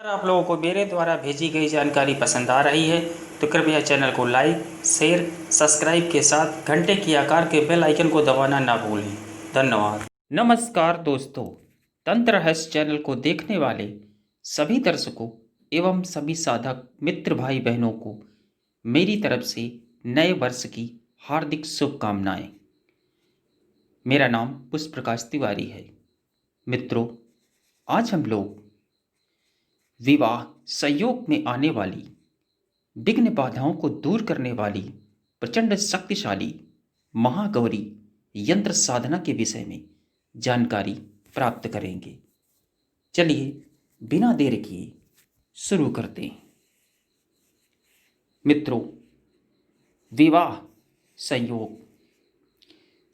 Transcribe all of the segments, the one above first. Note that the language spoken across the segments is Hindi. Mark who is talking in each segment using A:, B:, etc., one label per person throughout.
A: अगर आप लोगों को मेरे द्वारा भेजी गई जानकारी पसंद आ रही है तो कृपया चैनल को लाइक, शेयर, सब्सक्राइब के साथ घंटे की आकार के बेल आइकन को दबाना ना भूलें। धन्यवाद। नमस्कार दोस्तों, तंत्र रहस्य चैनल को देखने वाले सभी दर्शकों एवं सभी साधक मित्र भाई बहनों को मेरी तरफ से नए वर्ष की हार्दिक शुभकामनाएं। मेरा नाम पुष्प प्रकाश तिवारी है। मित्रों, आज हम लोग विवाह संयोग में आने वाली विघ्न बाधाओं को दूर करने वाली प्रचंड शक्तिशाली महागौरी यंत्र साधना के विषय में जानकारी प्राप्त करेंगे। चलिए बिना देर किए शुरू करते हैं। मित्रों, विवाह संयोग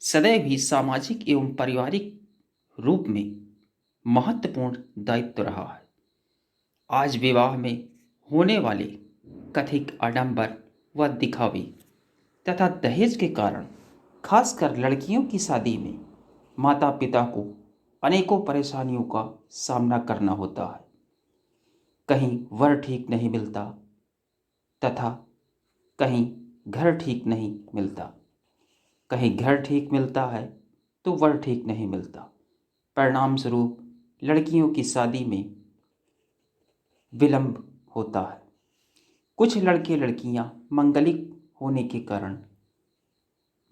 A: सदैव ही सामाजिक एवं पारिवारिक रूप में महत्वपूर्ण दायित्व रहा है। आज विवाह में होने वाले कथित आडंबर व दिखावे तथा दहेज के कारण खासकर लड़कियों की शादी में माता पिता को अनेकों परेशानियों का सामना करना होता है। कहीं वर ठीक नहीं मिलता तथा कहीं घर ठीक नहीं मिलता, कहीं घर ठीक मिलता है तो वर ठीक नहीं मिलता। परिणाम स्वरूप लड़कियों की शादी में विलंब होता है। कुछ लड़के लड़कियां मंगलिक होने के कारण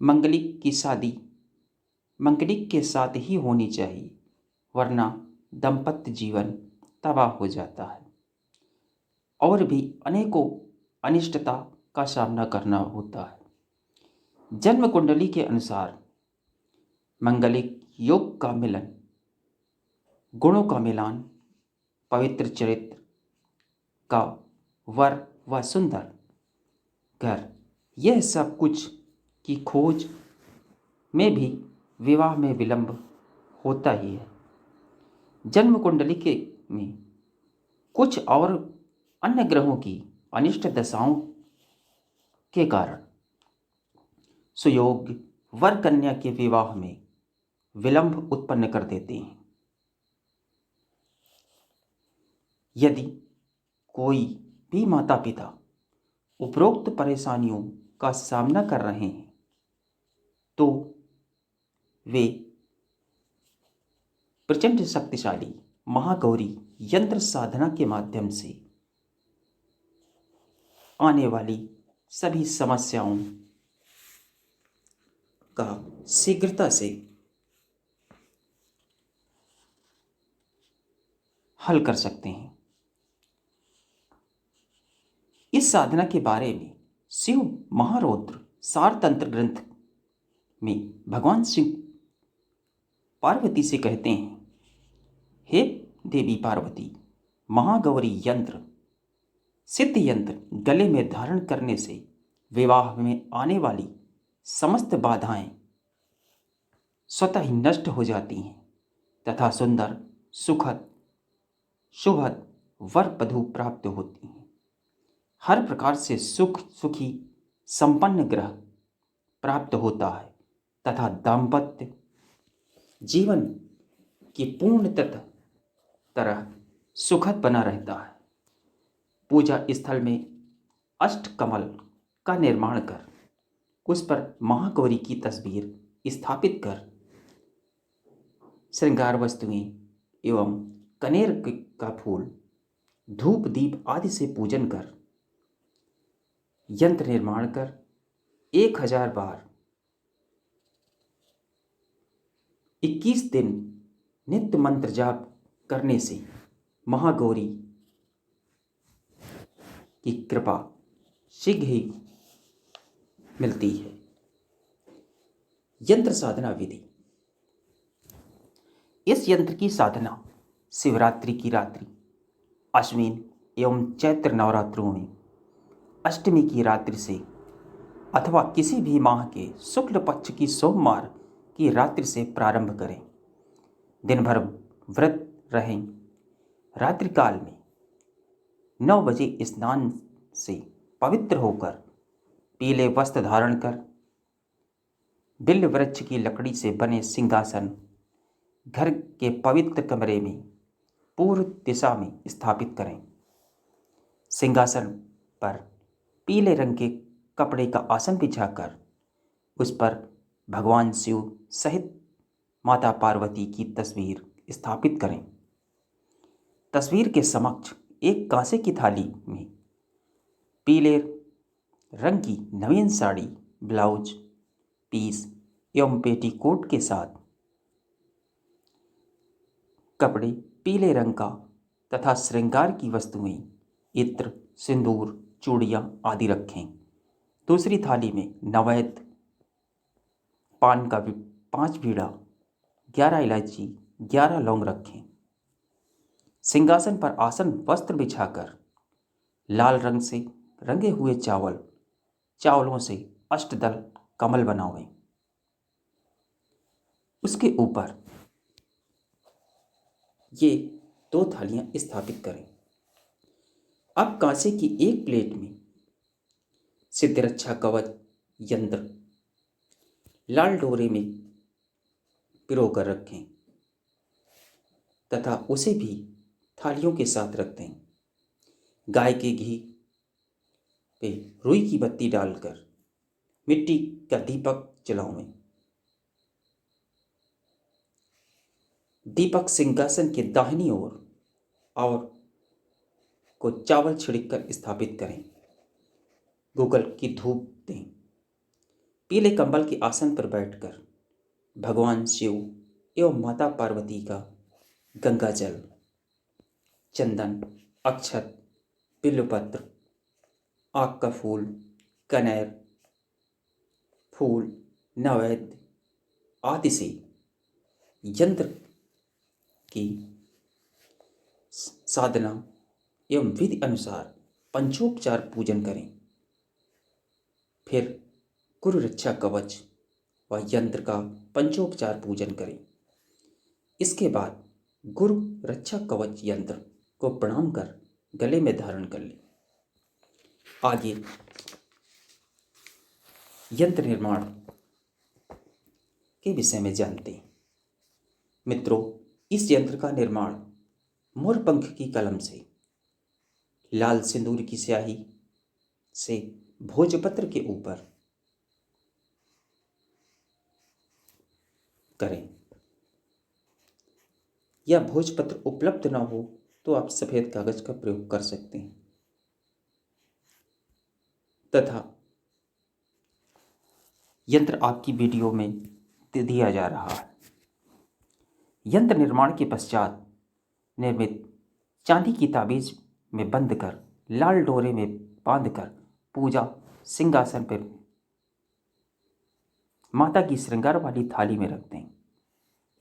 A: मंगलिक के साथ ही होनी चाहिए, वरना दाम्पत्य जीवन तबाह हो जाता है और भी अनेकों अनिष्टता का सामना करना होता है। जन्म कुंडली के अनुसार मंगलिक योग का मिलन, गुणों का मिलान, पवित्र चरित्र का वर व सुंदर घर, यह सब कुछ की खोज में भी विवाह में विलंब होता ही है। जन्म कुंडली के में कुछ और अन्य ग्रहों की अनिष्ट दशाओं के कारण सुयोग वर कन्या के विवाह में विलंब उत्पन्न कर देते हैं। यदि कोई भी माता पिता उपरोक्त परेशानियों का सामना कर रहे हैं तो वे प्रचंड शक्तिशाली महागौरी यंत्र साधना के माध्यम से आने वाली सभी समस्याओं का शीघ्रता से हल कर सकते हैं। इस साधना के बारे में शिव महारौद्र सार तंत्र ग्रंथ में भगवान शिव पार्वती से कहते हैं, हे देवी पार्वती, महागौरी यंत्र सिद्ध यंत्र गले में धारण करने से विवाह में आने वाली समस्त बाधाएं स्वतः ही नष्ट हो जाती हैं तथा सुंदर सुखद शुभद वर वधू प्राप्त होती हैं। हर प्रकार से सुखी संपन्न ग्रह प्राप्त होता है तथा दाम्पत्य जीवन की पूर्ण तरह सुखद बना रहता है। पूजा स्थल में अष्टकमल का निर्माण कर उस पर महागौरी की तस्वीर स्थापित कर श्रृंगार वस्तुएं एवं कनेर का फूल, धूप दीप आदि से पूजन कर यंत्र निर्माण कर 1000 बार 21 दिन नित्य मंत्र जाप करने से महागौरी की कृपा शीघ्र ही मिलती है। यंत्र साधना विधि। इस यंत्र की साधना शिवरात्रि की रात्रि, अश्विन एवं चैत्र नवरात्रों में अष्टमी की रात्रि से अथवा किसी भी माह के शुक्ल पक्ष की सोमवार की रात्रि से प्रारंभ करें। दिन भर व्रत रहें। रात्रि काल में 9 बजे स्नान से पवित्र होकर पीले वस्त्र धारण कर बिल्व वृक्ष की लकड़ी से बने सिंहासन घर के पवित्र कमरे में पूर्व दिशा में स्थापित करें। सिंहासन पर पीले रंग के कपड़े का आसन बिछाकर उस पर भगवान शिव सहित माता पार्वती की तस्वीर स्थापित करें। तस्वीर के समक्ष एक कांसे की थाली में पीले रंग की नवीन साड़ी, ब्लाउज पीस एवं पेटीकोट के साथ कपड़े पीले रंग का तथा श्रृंगार की वस्तुएं, इत्र, सिंदूर, चूड़ियाँ आदि रखें। दूसरी थाली में नवैद पान का 5 बीड़ा, 11 इलायची, 11 लौंग रखें। सिंहासन पर आसन वस्त्र बिछाकर लाल रंग से रंगे हुए चावलों से अष्टदल कमल बनावें। उसके ऊपर ये 2 थालियां स्थापित करें। अब कांसे की एक प्लेट में सिद्धरक्षा कवच यंत्र लाल डोरे में पिरोकर रखें तथा उसे भी थालियों के साथ रख दें। गाय के घी पे रुई की बत्ती डालकर मिट्टी का दीपक जलावें। दीपक सिंहासन के दाहिनी ओर और को चावल छिड़ककर स्थापित करें। गूगल की धूप दें। पीले कंबल के आसन पर बैठकर भगवान शिव एवं माता पार्वती का गंगा जल, चंदन, अक्षत, बिल्वपत्र, आक का फूल, कनेर फूल, नैवेद्य आदि से यंत्र की साधना एवं विधि अनुसार पंचोपचार पूजन करें। फिर गुरु रक्षा कवच व यंत्र का पंचोपचार पूजन करें। इसके बाद गुरु रक्षा कवच यंत्र को प्रणाम कर गले में धारण कर लें। आगे यंत्र निर्माण के विषय में जानते हैं। मित्रों, इस यंत्र का निर्माण मोरपंख की कलम से, लाल सिंदूर की स्याही से भोजपत्र के ऊपर करें, या भोजपत्र उपलब्ध न हो तो आप सफेद कागज का प्रयोग कर सकते हैं तथा यंत्र आपकी वीडियो में दिया जा रहा है। यंत्र निर्माण के पश्चात निर्मित चांदी की ताबीज में बंद कर लाल डोरे में बांधकर पूजा सिंहासन पर माता की श्रृंगार वाली थाली में रख दें।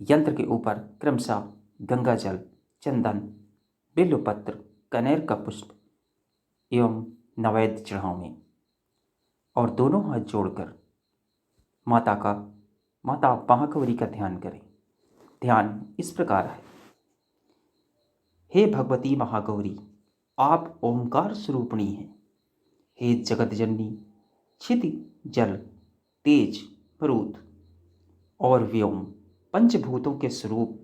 A: यंत्र के ऊपर क्रमशः गंगा जल, चंदन, बिल्वपत्र, कनेर का पुष्प एवं नैवेद्य चढ़ावें और दोनों हाथ जोड़कर माता महागौरी का ध्यान करें। ध्यान इस प्रकार है। हे भगवती महागौरी, आप ओंकार स्वरूपिणी हैं। हे जगत जननी, क्षिति, जल, तेज, मरुत और व्योम पंचभूतों के स्वरूप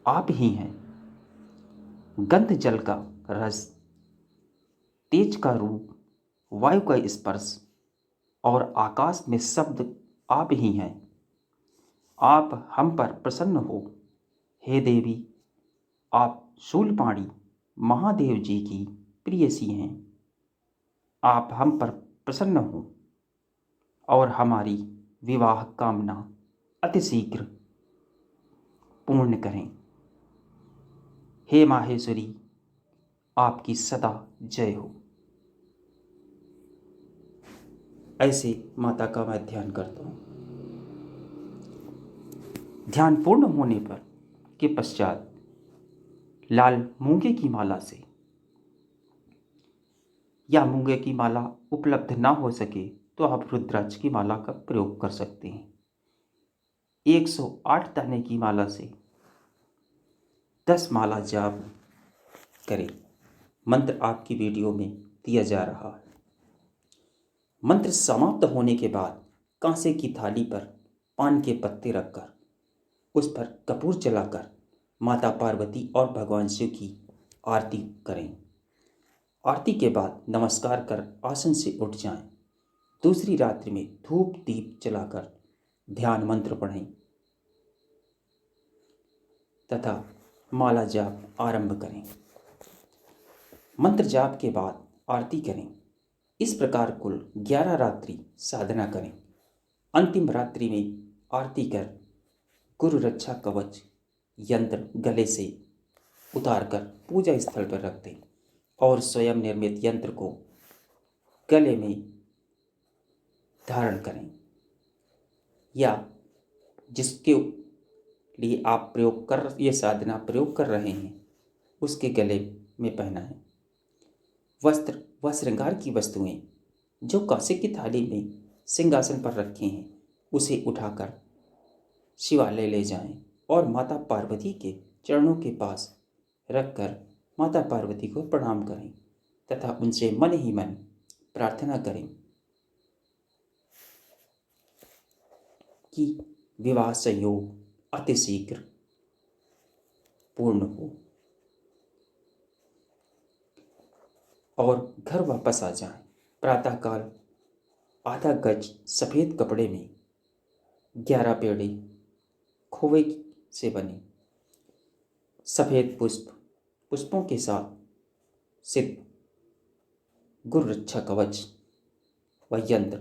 A: आप ही हैं। गंध जल का रस, तेज का रूप, वायु का स्पर्श और आकाश में शब्द आप ही हैं। आप हम पर प्रसन्न हो। हे देवी, आप शूलपाणी महादेव जी की प्रियसी हैं। आप हम पर प्रसन्न हो और हमारी विवाह कामना अतिशीघ्र पूर्ण करें। हे माहेश्वरी, आपकी सदा जय हो। ऐसे माता का मैं ध्यान करता हूँ। ध्यान पूर्ण होने पर के पश्चात लाल मूंगे की माला से, या मूंगे की माला उपलब्ध ना हो सके तो आप रुद्राक्ष की माला का प्रयोग कर सकते हैं। 108 दाने की माला से 10 माला जाप करें। मंत्र आपकी वीडियो में दिया जा रहा है। मंत्र समाप्त होने के बाद कांसे की थाली पर पान के पत्ते रखकर उस पर कपूर जलाकर माता पार्वती और भगवान शिव की आरती करें। आरती के बाद नमस्कार कर आसन से उठ जाएं। दूसरी रात्रि में धूप दीप जलाकर ध्यान मंत्र पढ़ें तथा माला जाप आरंभ करें। मंत्र जाप के बाद आरती करें। इस प्रकार कुल 11 रात्रि साधना करें। अंतिम रात्रि में आरती कर गुरु रक्षा कवच यंत्र गले से उतारकर पूजा स्थल पर रख दें और स्वयं निर्मित यंत्र को गले में धारण करें या जिसके लिए आप ये साधना प्रयोग कर रहे हैं उसके गले में पहना है। वस्त्र व श्रृंगार की वस्तुएं जो कांसे की थाली में सिंहासन पर रखे हैं उसे उठाकर शिवालय ले जाएं और माता पार्वती के चरणों के पास रखकर माता पार्वती को प्रणाम करें तथा उनसे मन ही मन प्रार्थना करें कि विवाह संयोग अतिशीघ्र पूर्ण हो और घर वापस आ जाएं। प्रातःकाल आधा गज सफ़ेद कपड़े में 11 पेड़ी खोए से बने सफ़ेद पुष्पों के साथ सिद्ध गुरु रक्षा कवच व यंत्र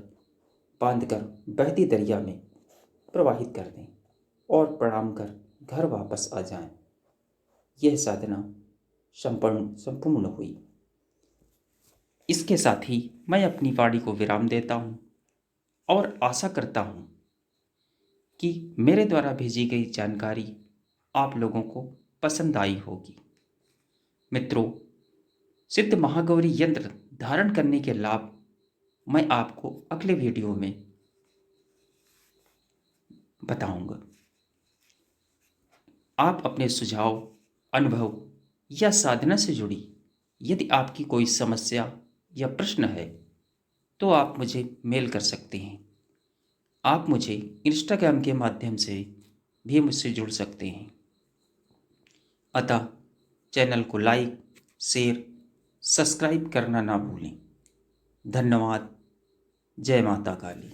A: बांधकर बहती दरिया में प्रवाहित कर दें और प्रणाम कर घर वापस आ जाएं। यह साधना संपूर्ण हुई। इसके साथ ही मैं अपनी वाणी को विराम देता हूँ और आशा करता हूँ कि मेरे द्वारा भेजी गई जानकारी आप लोगों को पसंद आई होगी। मित्रों, सिद्ध महागौरी यंत्र धारण करने के लाभ मैं आपको अगले वीडियो में बताऊंगा। आप अपने सुझाव, अनुभव या साधना से जुड़ी यदि आपकी कोई समस्या या प्रश्न है तो आप मुझे मेल कर सकते हैं। आप मुझे इंस्टाग्राम के माध्यम से भी मुझसे जुड़ सकते हैं। अतः चैनल को लाइक, शेयर, सब्सक्राइब करना ना भूलें। धन्यवाद। जय माता काली।